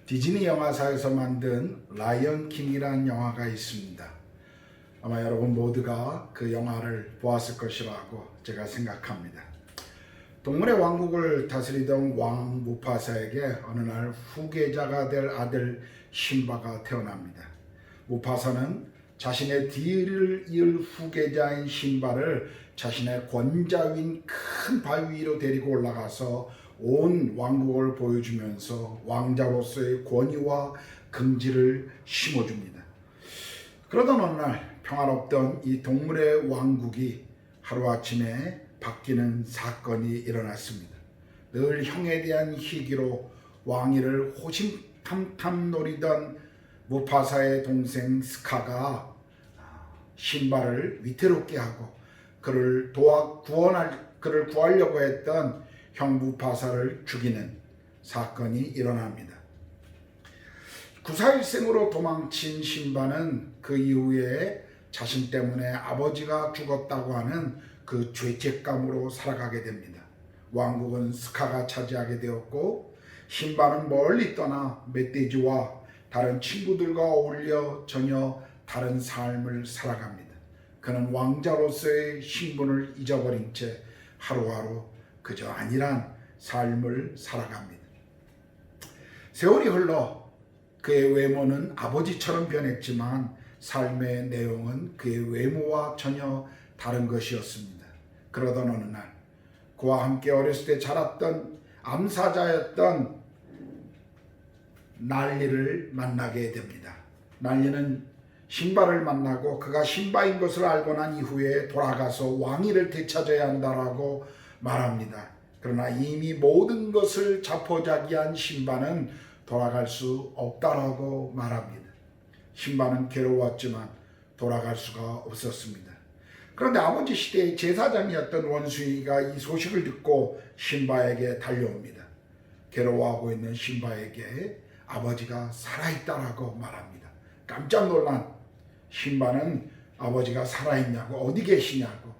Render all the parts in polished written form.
디즈니 영화사에서 만든 라이언 킹이라는 영화가 있습니다. 아마 여러분 모두가 그 영화를 보았을 것이라고 제가 생각합니다. 동물의 왕국을 다스리던 왕 무파사에게 어느 날 후계자가 될 아들 심바가 태어납니다. 무파사는 자신의 뒤를 이을 후계자인 심바를 자신의 권좌인 큰 바위 위로 데리고 올라가서 온 왕국을 보여주면서 왕자로서의 권위와 긍지를 심어줍니다. 그러던 어느 날 평화롭던 이 동물의 왕국이 하루아침에 바뀌는 사건이 일어났습니다. 늘 형에 대한 희기로 왕위를 호심탐탐 노리던 무파사의 동생 스카가 심바를 위태롭게 하고 그를 구하려고 했던 형 무파사를 죽이는 사건이 일어납니다. 구사일생으로 도망친 심바는 그 이후에 자신 때문에 아버지가 죽었다고 하는 그 죄책감으로 살아가게 됩니다. 왕국은 스카가 차지하게 되었고 심바는 멀리 떠나 멧돼지와 다른 친구들과 어울려 전혀 다른 삶을 살아갑니다. 그는 왕자로서의 신분을 잊어버린 채 하루하루 그저 안일한 삶을 살아갑니다. 세월이 흘러 그의 외모는 아버지처럼 변했지만 삶의 내용은 그의 외모와 전혀 다른 것이었습니다. 그러던 어느 날 그와 함께 어렸을 때 자랐던 암사자였던 날리를 만나게 됩니다. 날리는 심바를 만나고 그가 심바인 것을 알고 난 이후에 돌아가서 왕위를 되찾아야 한다라고 말합니다. 그러나 이미 모든 것을 자포자기한 심바는 돌아갈 수 없다라고 말합니다. 심바는 괴로웠지만 돌아갈 수가 없었습니다. 그런데 아버지 시대의 제사장이었던 원숭이가 이 소식을 듣고 심바에게 달려옵니다. 괴로워하고 있는 심바에게 아버지가 살아있다라고 말합니다. 깜짝 놀란 심바는 아버지가 살아있냐고 어디 계시냐고.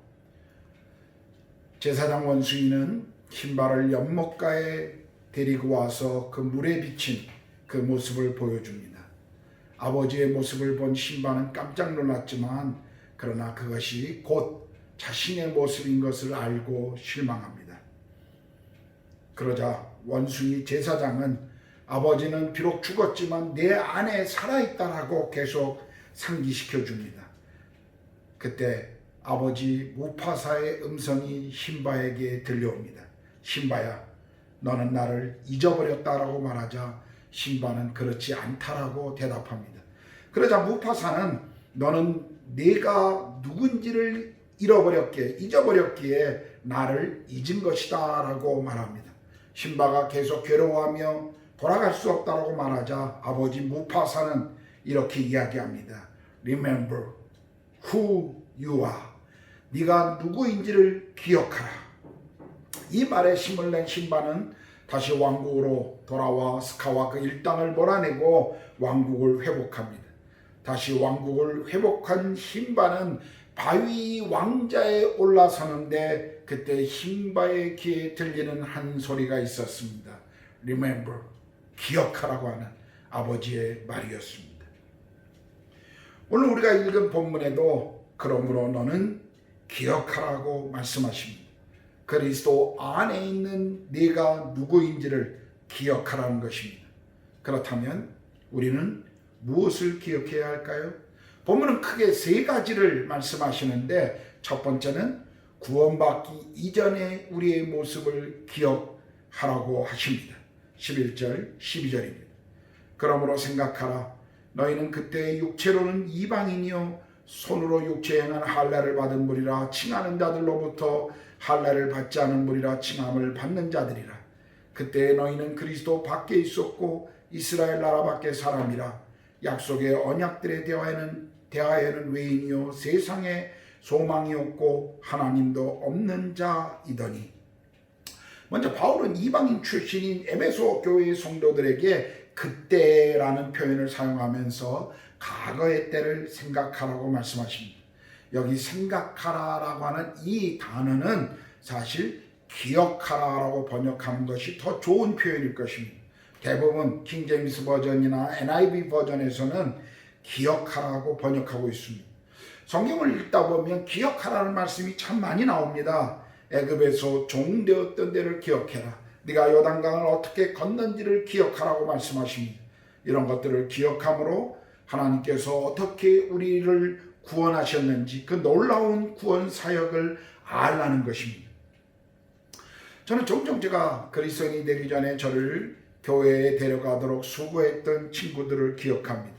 제사장 원숭이는 심바를 연못가에 데리고 와서 그 물에 비친 그 모습을 보여줍니다. 아버지의 모습을 본 심바는 깜짝 놀랐지만 그러나 그것이 곧 자신의 모습인 것을 알고 실망합니다. 그러자 원숭이 제사장은 아버지는 비록 죽었지만 내 안에 살아있다라고 계속 상기시켜 줍니다. 그때 아버지 무파사의 음성이 심바에게 들려옵니다. 심바야, 너는 나를 잊어버렸다라고 말하자 심바는 그렇지 않다라고 대답합니다. 그러자 무파사는 너는 내가 누군지를 잊어버렸기에 나를 잊은 것이다 라고 말합니다. 심바가 계속 괴로워하며 돌아갈 수 없다라고 말하자 아버지 무파사는 이렇게 이야기합니다. Remember who you are. 네가 누구인지를 기억하라. 이 말에 힘을 낸 심바는 다시 왕국으로 돌아와 스카와 그 일당을 몰아내고 왕국을 회복합니다. 다시 왕국을 회복한 심바는 바위 왕자에 올라서는데 그때 심바의 귀에 들리는 한 소리가 있었습니다. Remember, 기억하라고 하는 아버지의 말이었습니다. 오늘 우리가 읽은 본문에도 그러므로 너는 기억하라고 말씀하십니다. 그리스도 안에 있는 네가 누구인지를 기억하라는 것입니다. 그렇다면 우리는 무엇을 기억해야 할까요? 본문은 크게 세 가지를 말씀하시는데 첫 번째는 구원받기 이전의 우리의 모습을 기억하라고 하십니다. 11절, 12절입니다. 그러므로 생각하라. 너희는 그때 육체로는 이방인이요 손으로 육체에 행한 할례를 받은 무리라 칭하는 자들로부터 할례를 받지 않은 무리라 칭함을 받는 자들이라. 그때 너희는 그리스도 밖에 있었고 이스라엘 나라 밖에 사람이라. 약속의 언약들에 대하여는 외인이요 세상에 소망이 없고 하나님도 없는 자이더니. 먼저 바울은 이방인 출신인 에베소 교회의 성도들에게 그때라는 표현을 사용하면서 과거의 때를 생각하라고 말씀하십니다. 여기 생각하라라고 하는 이 단어는 사실 기억하라라고 번역하는 것이 더 좋은 표현일 것입니다. 대부분 킹제임스 버전이나 NIV 버전에서는 기억하라고 번역하고 있습니다. 성경을 읽다 보면 기억하라는 말씀이 참 많이 나옵니다. 애굽에서 종되었던 데를 기억해라. 네가 요단강을 어떻게 건넌지를 기억하라고 말씀하십니다. 이런 것들을 기억함으로 하나님께서 어떻게 우리를 구원하셨는지 그 놀라운 구원 사역을 알라는 것입니다. 저는 종종 제가 그리스도인이 되기 전에 저를 교회에 데려가도록 수고했던 친구들을 기억합니다.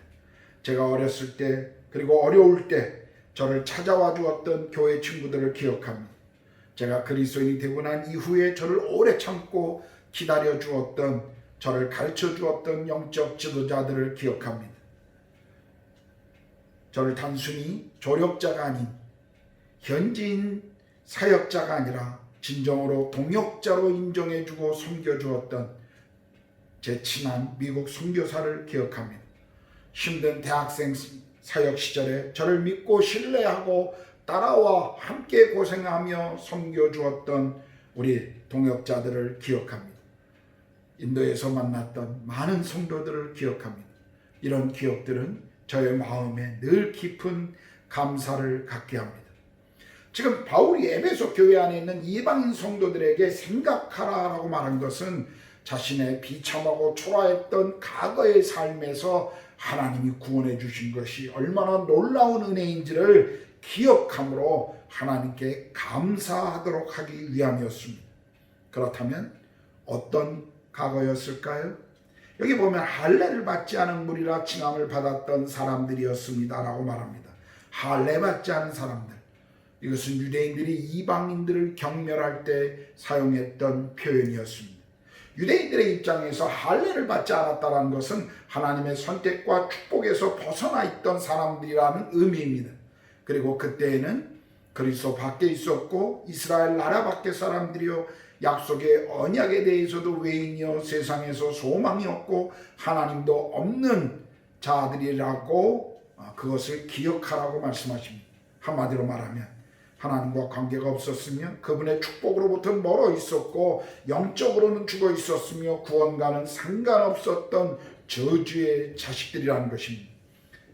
제가 어렸을 때 그리고 어려울 때 저를 찾아와 주었던 교회 친구들을 기억합니다. 제가 그리스도인이 되고 난 이후에 저를 오래 참고 기다려 주었던, 저를 가르쳐 주었던 영적 지도자들을 기억합니다. 저를 단순히 조력자가 아닌 현지인 사역자가 아니라 진정으로 동역자로 인정해 주고 섬겨 주었던 제 친한 미국 선교사를 기억합니다. 힘든 대학생 사역 시절에 저를 믿고 신뢰하고 따라와 함께 고생하며 섬겨 주었던 우리 동역자들을 기억합니다. 인도에서 만났던 많은 성도들을 기억합니다. 이런 기억들은 저의 마음에 늘 깊은 감사를 갖게 합니다. 지금 바울이 에베소 교회 안에 있는 이방인 성도들에게 생각하라라고 말한 것은 자신의 비참하고 초라했던 과거의 삶에서 하나님이 구원해 주신 것이 얼마나 놀라운 은혜인지를 기억함으로 하나님께 감사하도록 하기 위함이었습니다. 그렇다면 어떤 과거였을까요? 여기 보면 할례를 받지 않은 무리라 칭함을 받았던 사람들이었습니다 라고 말합니다. 할례 받지 않은 사람들, 이것은 유대인들이 이방인들을 경멸할 때 사용했던 표현이었습니다. 유대인들의 입장에서 할례를 받지 않았다는 것은 하나님의 선택과 축복에서 벗어나 있던 사람들이라는 의미입니다. 그리고 그때에는 그리스도 밖에 있었고 이스라엘 나라 밖의 사람들이요 약속의 언약에 대해서도 외인이요 세상에서 소망이 없고 하나님도 없는 자들이라고 그것을 기억하라고 말씀하십니다. 한마디로 말하면 하나님과 관계가 없었으며 그분의 축복으로부터 멀어 있었고 영적으로는 죽어 있었으며 구원과는 상관없었던 저주의 자식들이라는 것입니다.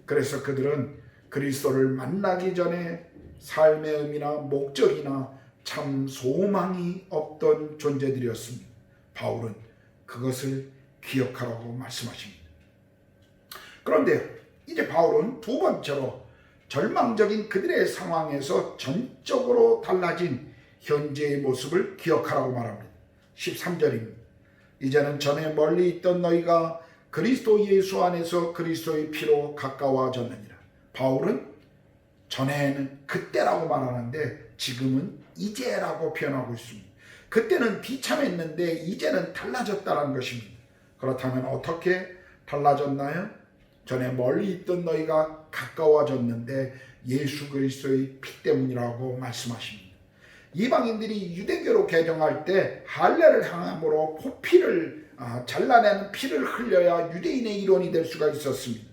그래서 그들은 그리스도를 만나기 전에 삶의 의미나 목적이나 참 소망이 없던 존재들이었습니다. 바울은 그것을 기억하라고 말씀하십니다. 그런데 이제 바울은 두 번째로 절망적인 그들의 상황에서 전적으로 달라진 현재의 모습을 기억하라고 말합니다. 13절입니다. 이제는 전에 멀리 있던 너희가 그리스도 예수 안에서 그리스도의 피로 가까워졌느니라. 바울은 전에는 그때라고 말하는데 지금은 이제라고 표현하고 있습니다. 그때는 비참했는데 이제는 달라졌다는 것입니다. 그렇다면 어떻게 달라졌나요? 전에 멀리 있던 너희가 가까워졌는데 예수 그리스도의 피 때문이라고 말씀하십니다. 이방인들이 유대교로 개종할 때 할례를 향함으로 포피를 잘라내는 피를 흘려야 유대인의 일원이 될 수가 있었습니다.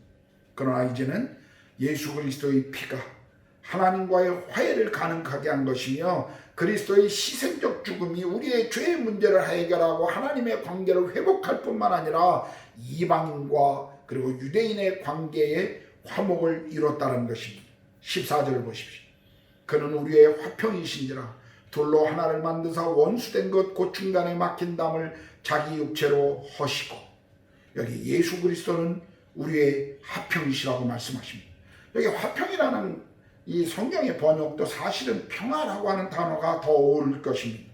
그러나 이제는 예수 그리스도의 피가 하나님과의 화해를 가능하게 한 것이며 그리스도의 희생적 죽음이 우리의 죄의 문제를 해결하고 하나님의 관계를 회복할 뿐만 아니라 이방인과 그리고 유대인의 관계에 화목을 이뤘다는 것입니다. 14절을 보십시오. 그는 우리의 화평이신지라 돌로 하나를 만드사 원수된 것 곧 중간에 막힌 담을 자기 육체로 허시고, 여기 예수 그리스도는 우리의 화평이시라고 말씀하십니다. 여기 화평이라는 이 성경의 번역도 사실은 평화라고 하는 단어가 더 어울릴 것입니다.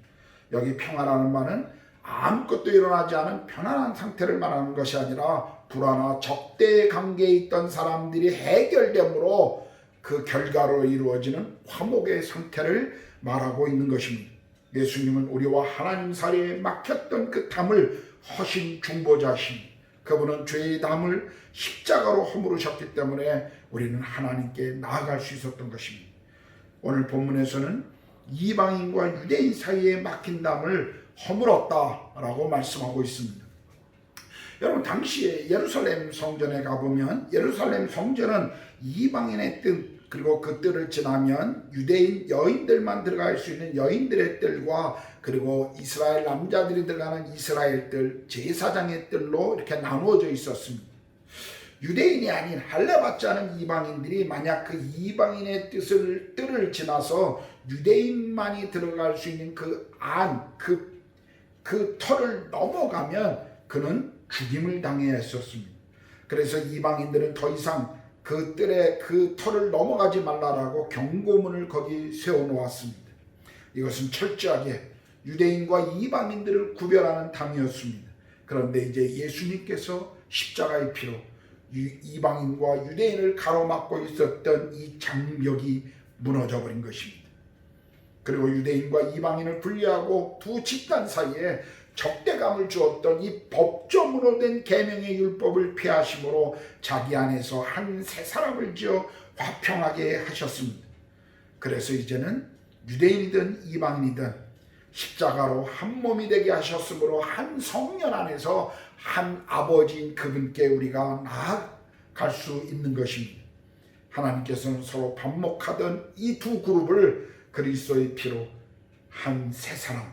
여기 평화라는 말은 아무것도 일어나지 않은 편안한 상태를 말하는 것이 아니라 불화나 적대의 관계에 있던 사람들이 해결됨으로 그 결과로 이루어지는 화목의 상태를 말하고 있는 것입니다. 예수님은 우리와 하나님 사이에 막혔던 그 담을 허신 중보자십니다. 그분은 죄의 담을 십자가로 허물으셨기 때문에 우리는 하나님께 나아갈 수 있었던 것입니다. 오늘 본문에서는 이방인과 유대인 사이에 막힌 담을 허물었다라고 말씀하고 있습니다. 여러분, 당시에 예루살렘 성전에 가보면 예루살렘 성전은 이방인의 뜻, 그리고 그 뜰을 지나면 유대인 여인들만 들어갈 수 있는 여인들의 뜰과 그리고 이스라엘 남자들이 들어가는 이스라엘 뜰, 제사장의 뜰로 이렇게 나누어져 있었습니다. 유대인이 아닌 할례 받지 않은 이방인들이 만약 그 이방인의 뜰을 지나서 유대인만이 들어갈 수 있는 그 터를 넘어가면 그는 죽임을 당해야 했었습니다. 그래서 이방인들은 더 이상 그 뜰에 그 터를 넘어가지 말라라고 경고문을 거기 세워놓았습니다. 이것은 철저하게 유대인과 이방인들을 구별하는 담이었습니다. 그런데 이제 예수님께서 십자가의 피로 이방인과 유대인을 가로막고 있었던 이 장벽이 무너져 버린 것입니다. 그리고 유대인과 이방인을 분리하고 두 집단 사이에 적대감을 주었던 이 법조문으로 된 계명의 율법을 폐하심으로 자기 안에서 한 새 사람을 지어 화평하게 하셨습니다. 그래서 이제는 유대인이든 이방인이든 십자가로 한 몸이 되게 하셨으므로 한 성년 안에서 한 아버지인 그분께 우리가 나아갈 수 있는 것입니다. 하나님께서는 서로 반목하던 이 두 그룹을 그리스도의 피로 한 새 사람,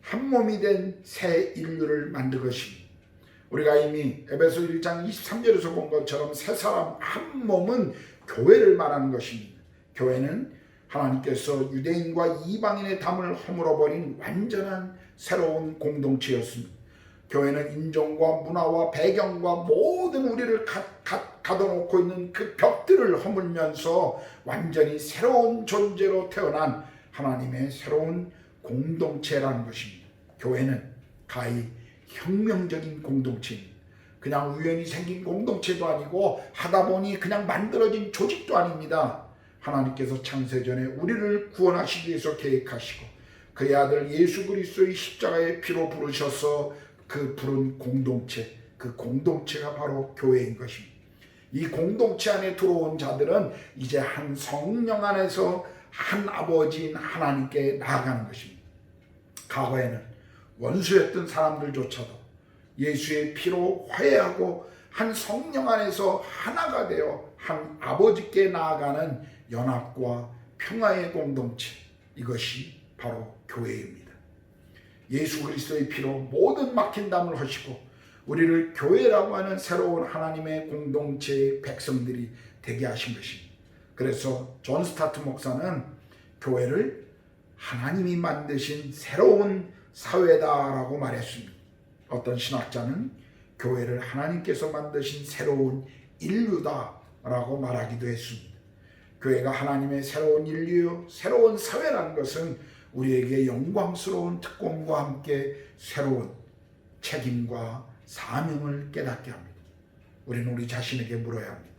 한 몸이 된 새 인류를 만든 것입니다. 우리가 이미 에베소 1장 23절에서 본 것처럼 새 사람 한 몸은 교회를 말하는 것입니다. 교회는 하나님께서 유대인과 이방인의 담을 허물어버린 완전한 새로운 공동체였습니다. 교회는 인종과 문화와 배경과 모든 우리를 가둬놓고 있는 그 벽들을 허물면서 완전히 새로운 존재로 태어난 하나님의 새로운 공동체라는 것입니다. 교회는 가히 혁명적인 공동체입니다. 그냥 우연히 생긴 공동체도 아니고 하다 보니 그냥 만들어진 조직도 아닙니다. 하나님께서 창세전에 우리를 구원하시기 위해서 계획하시고 그의 아들 예수 그리스도의 십자가의 피로 부르셔서 그 부른 공동체, 그 공동체가 바로 교회인 것입니다. 이 공동체 안에 들어온 자들은 이제 한 성령 안에서 한 아버지인 하나님께 나아가는 것입니다. 과거에는 원수였던 사람들조차도 예수의 피로 화해하고 한 성령 안에서 하나가 되어 한 아버지께 나아가는 연합과 평화의 공동체, 이것이 바로 교회입니다. 예수 그리스도의 피로 모든 막힌 담을 허시고 우리를 교회라고 하는 새로운 하나님의 공동체의 백성들이 되게 하신 것입니다. 그래서 존 스타트 목사는 교회를 하나님이 만드신 새로운 사회다라고 말했습니다. 어떤 신학자는 교회를 하나님께서 만드신 새로운 인류다라고 말하기도 했습니다. 교회가 하나님의 새로운 인류, 새로운 사회라는 것은 우리에게 영광스러운 특권과 함께 새로운 책임과 사명을 깨닫게 합니다. 우리는 우리 자신에게 물어야 합니다.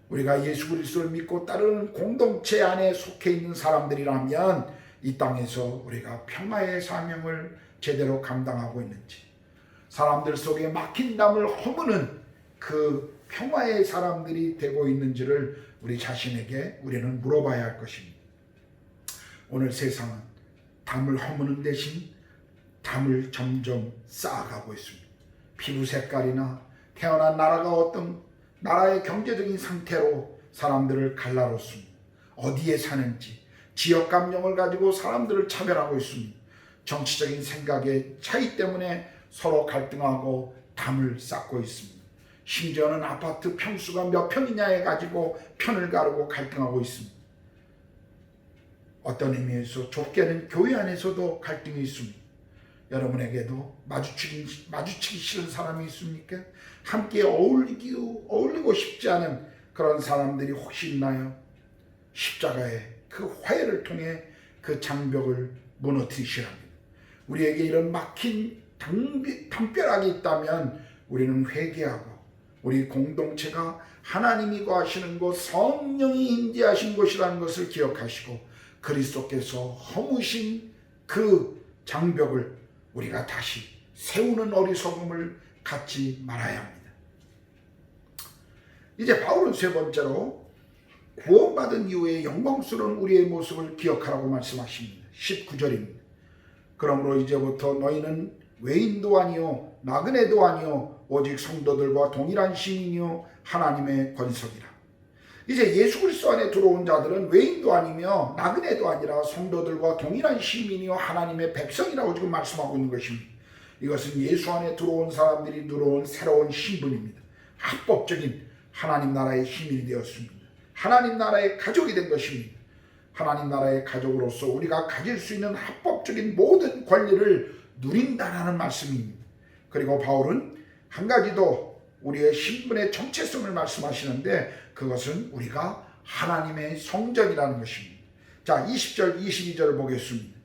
우리가 예수 그리스도를 믿고 따르는 공동체 안에 속해 있는 사람들이라면 이 땅에서 우리가 평화의 사명을 제대로 감당하고 있는지, 사람들 속에 막힌 담을 허무는 그 평화의 사람들이 되고 있는지를 우리 자신에게 우리는 물어봐야 할 것입니다. 오늘 세상은 담을 허무는 대신 담을 점점 쌓아가고 있습니다. 피부 색깔이나 태어난 나라가 어떤 나라의 경제적인 상태로 사람들을 갈라놓습니다. 어디에 사는지, 지역 감정을 가지고 사람들을 차별하고 있습니다. 정치적인 생각의 차이 때문에 서로 갈등하고 담을 쌓고 있습니다. 심지어는 아파트 평수가 몇 평이냐에 가지고 편을 가르고 갈등하고 있습니다. 어떤 의미에서 좁게는 교회 안에서도 갈등이 있습니다. 여러분에게도 마주치기 싫은 사람이 있습니까? 함께 어울리고 싶지 않은 그런 사람들이 혹시 있나요? 십자가의 그 화해를 통해 그 장벽을 무너뜨리시라 합니다. 우리에게 이런 막힌 담벼락이 있다면 우리는 회개하고 우리 공동체가 하나님이 거하시는 곳, 성령이 임재하신 곳이라는 것을 기억하시고 그리스도께서 허무신 그 장벽을 우리가 다시 세우는 어리석음을 갖지 말아야 합니다. 이제 바울은 세 번째로 구원받은 이후에 영광스러운 우리의 모습을 기억하라고 말씀하십니다. 19절입니다. 그러므로 이제부터 너희는 외인도 아니요 나그네도 아니요 오직 성도들과 동일한 시민이요 하나님의 권속이라. 이제 예수 그리스도 안에 들어온 자들은 외인도 아니며 나그네도 아니라 성도들과 동일한 시민이요 하나님의 백성이라고 지금 말씀하고 있는 것입니다. 이것은 예수 안에 들어온 사람들이 들어온 새로운 신분입니다. 합법적인 하나님 나라의 시민이 되었습니다. 하나님 나라의 가족이 된 것입니다. 하나님 나라의 가족으로서 우리가 가질 수 있는 합법적인 모든 권리를 누린다라는 말씀입니다. 그리고 바울은 한 가지 더 우리의 신분의 정체성을 말씀하시는데 그것은 우리가 하나님의 성전이라는 것입니다. 자, 20절 22절을 보겠습니다.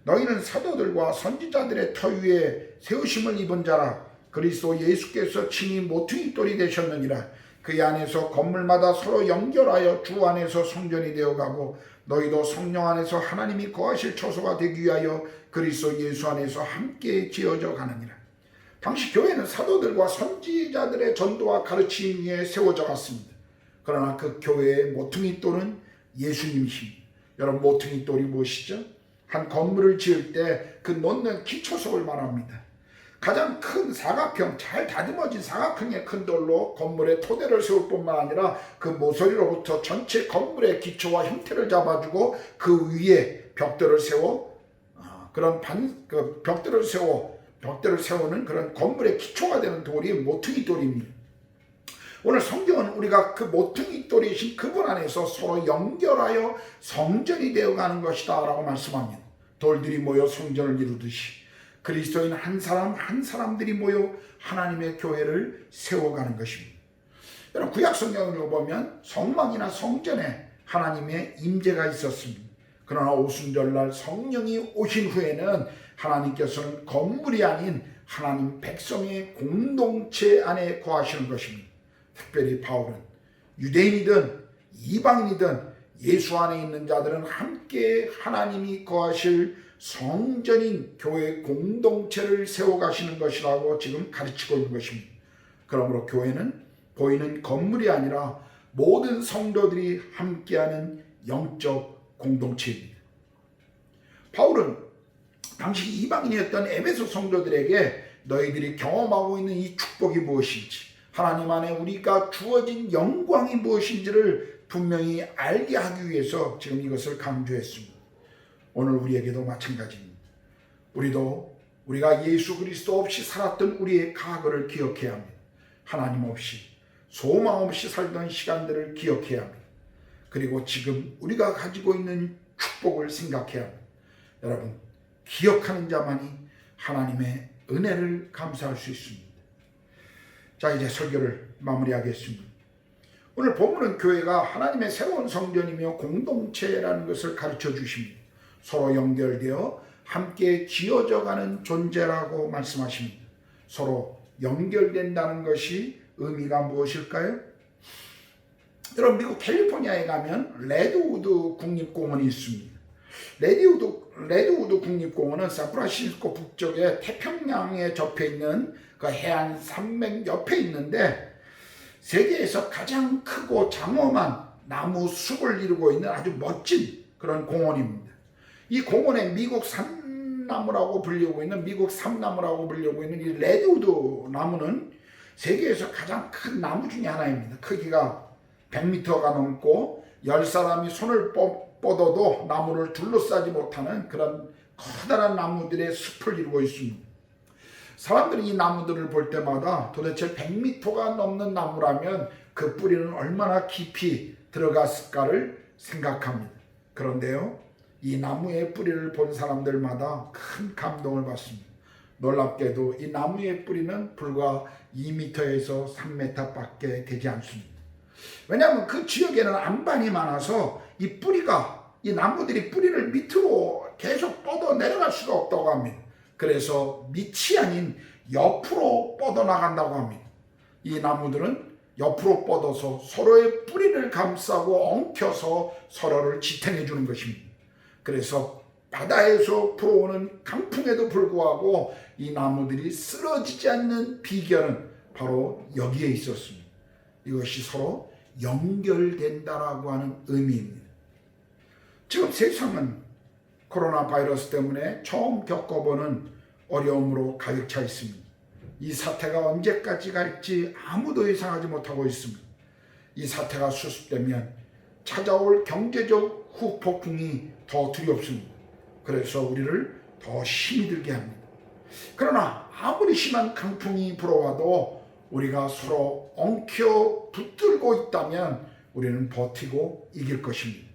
너희는 사도들과 선지자들의 터 위에 세우심을 입은 자라. 그리스도 예수께서 친히 모퉁이 돌이 되셨느니라. 그 안에서 건물마다 서로 연결하여 주 안에서 성전이 되어가고 너희도 성령 안에서 하나님이 거하실 처소가 되기 위하여 그리스도 예수 안에서 함께 지어져 가느니라. 당시 교회는 사도들과 선지자들의 전도와 가르침 위에 세워져 갔습니다. 그러나 그 교회의 모퉁이 돌은 예수님이십니다. 여러분, 모퉁이 돌이 무엇이죠? 한 건물을 지을 때 그 놓는 기초석을 말합니다. 가장 큰 사각형, 잘 다듬어진 사각형의 큰 돌로 건물의 토대를 세울 뿐만 아니라 그 모서리로부터 전체 건물의 기초와 형태를 잡아주고 그 위에 벽돌을 세워 벽돌을 세우는 그런 건물의 기초가 되는 돌이 모퉁이 돌입니다. 오늘 성경은 우리가 그 모퉁이 돌이신 그분 안에서 서로 연결하여 성전이 되어가는 것이다 라고 말씀합니다. 돌들이 모여 성전을 이루듯이 그리스도인 한 사람 한 사람들이 모여 하나님의 교회를 세워가는 것입니다. 여러분, 구약 성경을 보면 성막이나 성전에 하나님의 임재가 있었습니다. 그러나 오순절날 성령이 오신 후에는 하나님께서는 건물이 아닌 하나님 백성의 공동체 안에 거하시는 것입니다. 특별히 바울은 유대인이든 이방인이든 예수 안에 있는 자들은 함께 하나님이 거하실 성전인 교회 공동체를 세워가시는 것이라고 지금 가르치고 있는 것입니다. 그러므로 교회는 보이는 건물이 아니라 모든 성도들이 함께하는 영적 공동체입니다. 바울은 당시 이방인이었던 에베소 성도들에게 너희들이 경험하고 있는 이 축복이 무엇인지, 하나님 안에 우리가 주어진 영광이 무엇인지를 분명히 알게 하기 위해서 지금 이것을 강조했습니다. 오늘 우리에게도 마찬가지입니다. 우리가 예수 그리스도 없이 살았던 우리의 과거를 기억해야 합니다. 하나님 없이, 소망 없이 살던 시간들을 기억해야 합니다. 그리고 지금 우리가 가지고 있는 축복을 생각해야 합니다. 여러분, 기억하는 자만이 하나님의 은혜를 감사할 수 있습니다. 자, 이제 설교를 마무리하겠습니다. 오늘 본문은 교회가 하나님의 새로운 성전이며 공동체라는 것을 가르쳐 주십니다. 서로 연결되어 함께 지어져가는 존재라고 말씀하십니다. 서로 연결된다는 것이 의미가 무엇일까요? 여러분, 미국 캘리포니아에 가면 레드우드 국립공원이 있습니다. 레드우드 국립공원은 샌프란시스코 북쪽에 태평양에 접해 있는 그 해안 산맥 옆에 있는데 세계에서 가장 크고 장엄한 나무 숲을 이루고 있는 아주 멋진 그런 공원입니다. 이 공원에 미국 삼나무라고 불리고 있는 이 레드우드 나무는 세계에서 가장 큰 나무 중에 하나입니다. 크기가 100m가 넘고 10사람이 손을 뻗어도 나무를 둘러싸지 못하는 그런 커다란 나무들의 숲을 이루고 있습니다. 사람들이 이 나무들을 볼 때마다 도대체 100m가 넘는 나무라면 그 뿌리는 얼마나 깊이 들어갔을까를 생각합니다. 그런데요, 이 나무의 뿌리를 본 사람들마다 큰 감동을 받습니다. 놀랍게도 이 나무의 뿌리는 불과 2m에서 3m밖에 되지 않습니다. 왜냐하면 그 지역에는 안반이 많아서 이 나무들이 뿌리를 밑으로 계속 뻗어 내려갈 수가 없다고 합니다. 그래서 밑이 아닌 옆으로 뻗어나간다고 합니다. 이 나무들은 옆으로 뻗어서 서로의 뿌리를 감싸고 엉켜서 서로를 지탱해 주는 것입니다. 그래서 바다에서 불어오는 강풍에도 불구하고 이 나무들이 쓰러지지 않는 비결은 바로 여기에 있었습니다. 이것이 서로 연결된다라고 하는 의미입니다. 지금 세상은 코로나 바이러스 때문에 처음 겪어보는 어려움으로 가득 차 있습니다. 이 사태가 언제까지 갈지 아무도 예상하지 못하고 있습니다. 이 사태가 수습되면 찾아올 경제적 후폭풍이 더 두렵습니다. 그래서 우리를 더 힘이 들게 합니다. 그러나 아무리 심한 강풍이 불어와도 우리가 서로 엉켜 붙들고 있다면 우리는 버티고 이길 것입니다.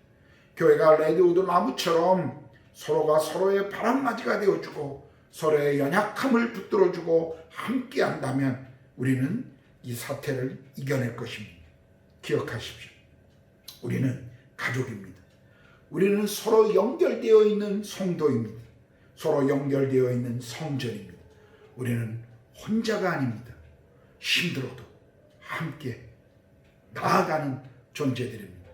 교회가 레드우드 나무처럼 서로가 서로의 바람맞이가 되어주고 서로의 연약함을 붙들어주고 함께 한다면 우리는 이 사태를 이겨낼 것입니다. 기억하십시오. 우리는 가족입니다. 우리는 서로 연결되어 있는 성도입니다. 서로 연결되어 있는 성전입니다. 우리는 혼자가 아닙니다. 힘들어도 함께 나아가는 존재들입니다.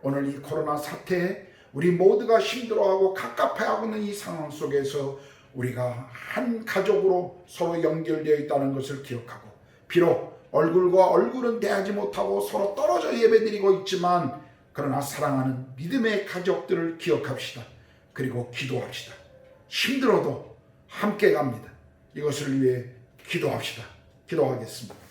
오늘 이 코로나 사태에 우리 모두가 힘들어하고 갑갑해하고 있는 이 상황 속에서 우리가 한 가족으로 서로 연결되어 있다는 것을 기억하고, 비록 얼굴과 얼굴은 대하지 못하고 서로 떨어져 예배드리고 있지만 그러나 사랑하는 믿음의 가족들을 기억합시다. 그리고 기도합시다. 힘들어도 함께 갑니다. 이것을 위해 기도합시다. 기도하겠습니다.